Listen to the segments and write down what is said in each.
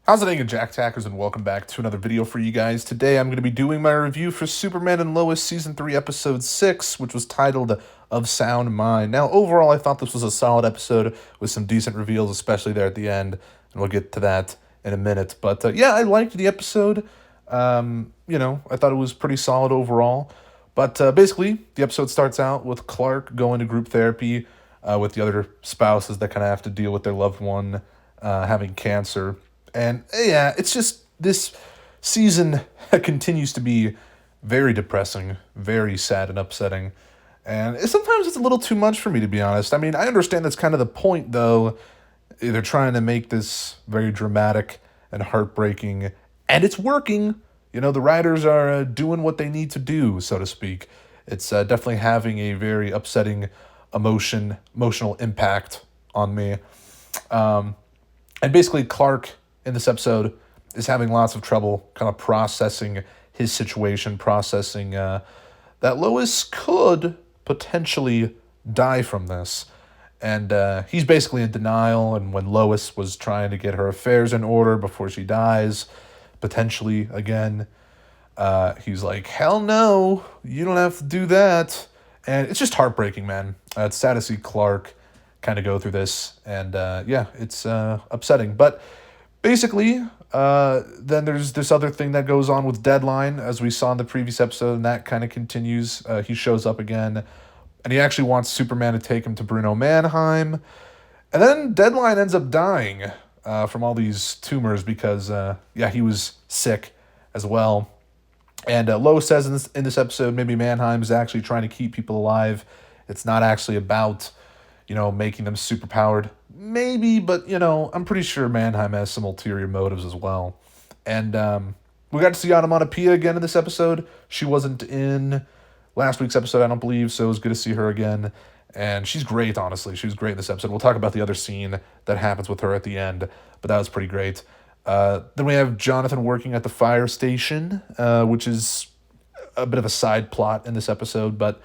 How's it going, Jack Tackers, and welcome back to another video for you guys. Today I'm going to be doing my review for Superman and Lois Season 3, Episode 6, which was titled Of Sound Mind. Now, overall, I thought this was a solid episode with some decent reveals, especially there at the end, and we'll get to that in a minute. But yeah, I liked the episode. I thought it was pretty solid overall. But basically, the episode starts out with Clark going to group therapy with the other spouses that kind of have to deal with their loved one having cancer. And yeah, it's just this season continues to be very depressing, very sad and upsetting. And sometimes it's a little too much for me, to be honest. I mean, I understand that's kind of the point, though. They're trying to make this very dramatic and heartbreaking, and it's working. The writers are doing what they need to do, so to speak. It's definitely having a very upsetting emotional impact on me. And basically, Clark in this episode is having lots of trouble kind of processing his situation, processing that Lois could potentially die from this. And he's basically in denial. And when Lois was trying to get her affairs in order before she dies, potentially again, he's like, hell no, you don't have to do that. And it's just heartbreaking, man. It's sad to see Clark kind of go through this. And yeah, it's upsetting. But basically, then there's this other thing that goes on with Deadline, as we saw in the previous episode, and that kind of continues. He shows up again, and he actually wants Superman to take him to Bruno Mannheim. And then Deadline ends up dying from all these tumors because, he was sick as well. And Lois says in this episode, maybe Mannheim is actually trying to keep people alive. It's not actually about, making them superpowered. Maybe, but, I'm pretty sure Mannheim has some ulterior motives as well. And we got to see Onomatopoeia again in this episode. She wasn't in last week's episode, I don't believe, so it was good to see her again. And she's great, honestly. She was great in this episode. We'll talk about the other scene that happens with her at the end, but that was pretty great. Then we have Jonathan working at the fire station, which is a bit of a side plot in this episode, but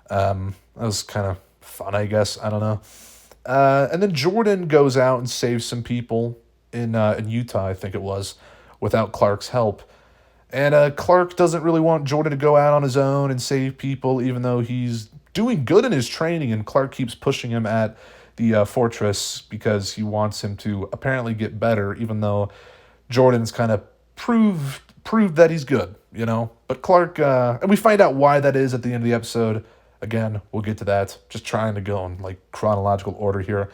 that was kind of fun, I guess. I don't know. And then Jordan goes out and saves some people in Utah, I think it was, without Clark's help. And Clark doesn't really want Jordan to go out on his own and save people, even though he's doing good in his training, and Clark keeps pushing him at the fortress because he wants him to apparently get better, even though Jordan's kind of proved that he's good, But Clark, and we find out why that is at the end of the episode. Again, we'll get to that. Just trying to go in chronological order here.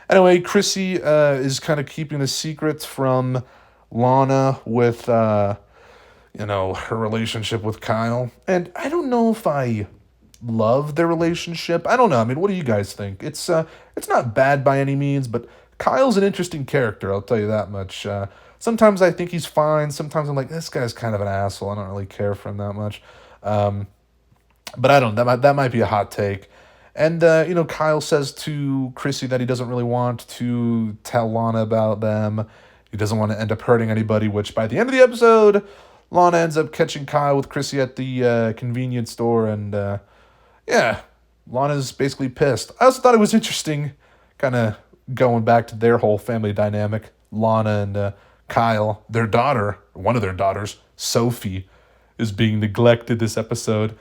Anyway, Chrissy is kind of keeping the secret from Lana with her relationship with Kyle. And I don't know if I love their relationship. I don't know. I mean, what do you guys think? It's not bad by any means, but Kyle's an interesting character, I'll tell you that much. Sometimes I think he's fine. Sometimes I'm like, this guy's kind of an asshole. I don't really care for him that much. But I don't know. That might be a hot take. And, Kyle says to Chrissy that he doesn't really want to tell Lana about them. He doesn't want to end up hurting anybody, which by the end of the episode, Lana ends up catching Kyle with Chrissy at the convenience store. And, Lana's basically pissed. I also thought it was interesting, kind of going back to their whole family dynamic. Lana and Kyle, their daughter, one of their daughters, Sophie, is being neglected this episode.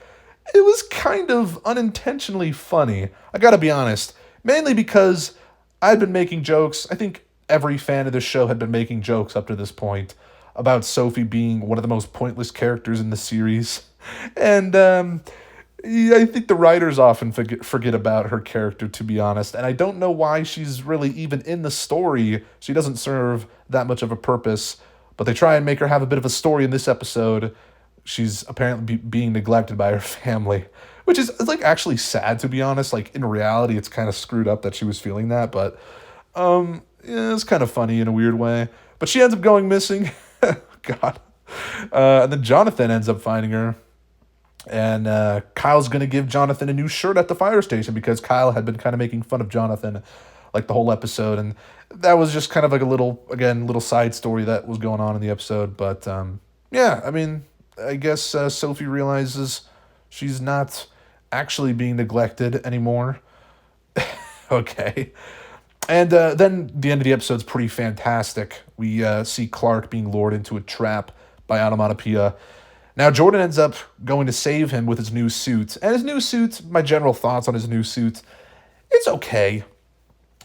It was kind of unintentionally funny. I gotta be honest. Mainly because I'd been making jokes. I think every fan of this show had been making jokes up to this point about Sophie being one of the most pointless characters in the series. And I think the writers often forget about her character, to be honest. And I don't know why she's really even in the story. She doesn't serve that much of a purpose. But they try and make her have a bit of a story in this episode. She's apparently being neglected by her family, which is actually sad, to be honest. In reality, it's kind of screwed up that she was feeling that, but it's kind of funny in a weird way. But she ends up going missing. God. And then Jonathan ends up finding her. And Kyle's going to give Jonathan a new shirt at the fire station because Kyle had been kind of making fun of Jonathan the whole episode. And that was just kind of a little side story that was going on in the episode. But I guess Sophie realizes she's not actually being neglected anymore. Okay. And then the end of the episode's pretty fantastic. We see Clark being lured into a trap by Onomatopoeia. Now, Jordan ends up going to save him with his new suit. And his new suit, my general thoughts on his new suit, it's okay.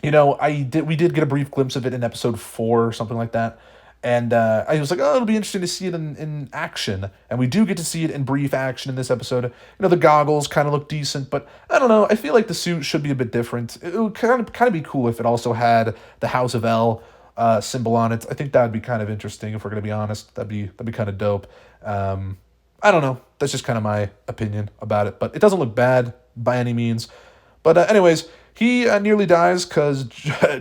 You know, we did get a brief glimpse of it in episode 4 or something like that. And I was like, oh, it'll be interesting to see it in action. And we do get to see it in brief action in this episode. You know, the goggles kind of look decent, but I don't know. I feel like the suit should be a bit different. It would kind of be cool if it also had the House of L symbol on it. I think that would be kind of interesting, if we're going to be honest. That'd be kind of dope. I don't know. That's just kind of my opinion about it. But it doesn't look bad by any means. But anyways, he nearly dies because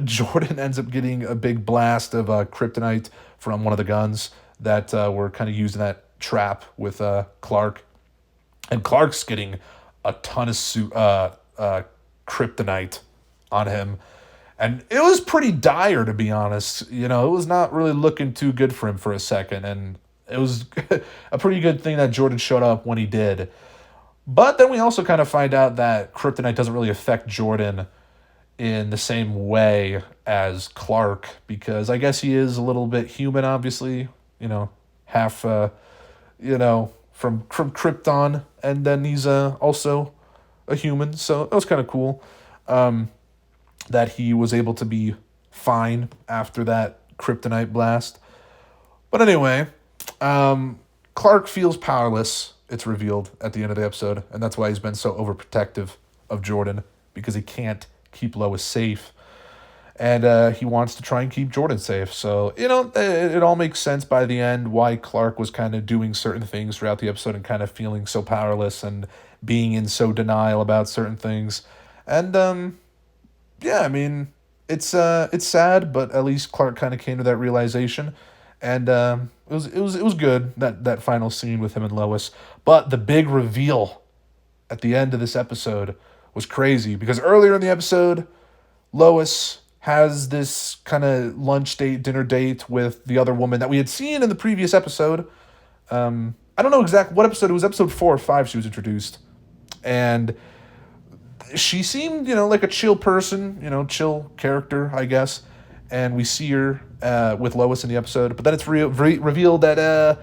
Jordan ends up getting a big blast of kryptonite from one of the guns that were kind of used in that trap with Clark. And Clark's getting a ton of kryptonite on him. And it was pretty dire, to be honest. You know, it was not really looking too good for him for a second. And it was a pretty good thing that Jordan showed up when he did. But then we also kind of find out that kryptonite doesn't really affect Jordan in the same way as Clark, because I guess he is a little bit human, obviously, you know, half, you know, from Krypton, and then he's also a human, so that was kind of cool, that he was able to be fine after that kryptonite blast. But anyway, Clark feels powerless, it's revealed at the end of the episode, and that's why he's been so overprotective of Jordan, because he can't keep Lois safe, and he wants to try and keep Jordan safe. So, you know, it all makes sense by the end why Clark was kind of doing certain things throughout the episode and kind of feeling so powerless and being in so denial about certain things. And yeah, I mean, it's sad, but at least Clark kind of came to that realization, and it was good, that final scene with him and Lois. But the big reveal at the end of this episode was crazy, because earlier in the episode, Lois has this kind of dinner date with the other woman that we had seen in the previous episode. I don't know exactly what episode. It was episode 4 or 5 she was introduced. And she seemed, you know, like a chill person, you know, chill character, I guess. And we see her with Lois in the episode. But then it's revealed that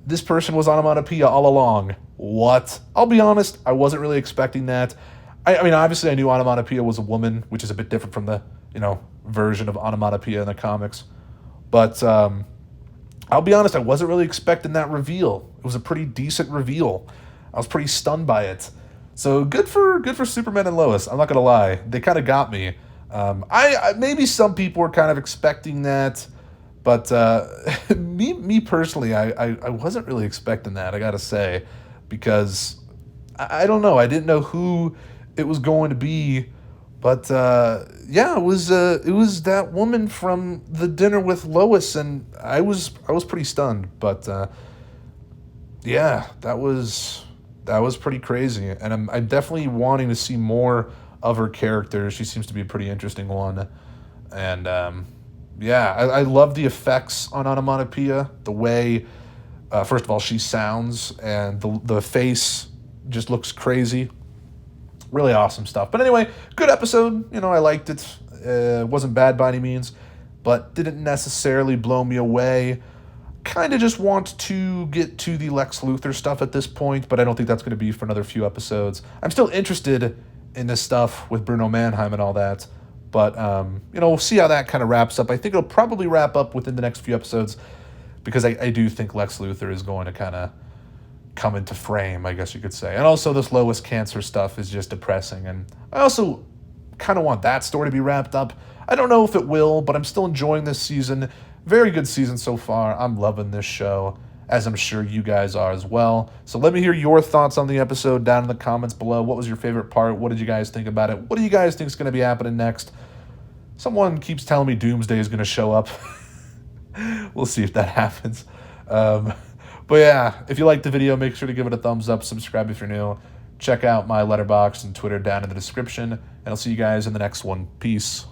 this person was Onomatopoeia all along. What? I'll be honest, I wasn't really expecting that. I mean, obviously I knew Onomatopoeia was a woman, which is a bit different from the, you know, version of Onomatopoeia in the comics. But I'll be honest, I wasn't really expecting that reveal. It was a pretty decent reveal. I was pretty stunned by it. So good for Superman and Lois. I'm not gonna lie, they kind of got me. I maybe some people were kind of expecting that, but me personally, I wasn't really expecting that. I gotta say, because I don't know. I didn't know who it was going to be, but yeah, it was that woman from the dinner with Lois, and I was pretty stunned. But yeah, that was pretty crazy, and I'm definitely wanting to see more of her character. She seems to be a pretty interesting one, and yeah, I love the effects on Onomatopoeia. The way, first of all, she sounds, and the face just looks crazy. Really awesome stuff. But anyway, good episode. You know, I liked it. It wasn't bad by any means, but didn't necessarily blow me away. Kind of just want to get to the Lex Luthor stuff at this point, but I don't think that's going to be for another few episodes. I'm still interested in this stuff with Bruno Mannheim and all that, but you know, we'll see how that kind of wraps up. I think it'll probably wrap up within the next few episodes, because I do think Lex Luthor is going to kind of come into frame, I guess you could say. And also this Lois cancer stuff is just depressing, and I also kind of want that story to be wrapped up. I don't know if it will, but I'm still enjoying this season. Very good season so far. I'm loving this show, as I'm sure you guys are as well. So let me hear your thoughts on the episode down in the comments below. What was your favorite part? What did you guys think about it? What do you guys think is going to be happening next? Someone keeps telling me Doomsday is going to show up. We'll see if that happens. But yeah, if you liked the video, make sure to give it a thumbs up. Subscribe if you're new. Check out my letterbox and Twitter down in the description. And I'll see you guys in the next one. Peace.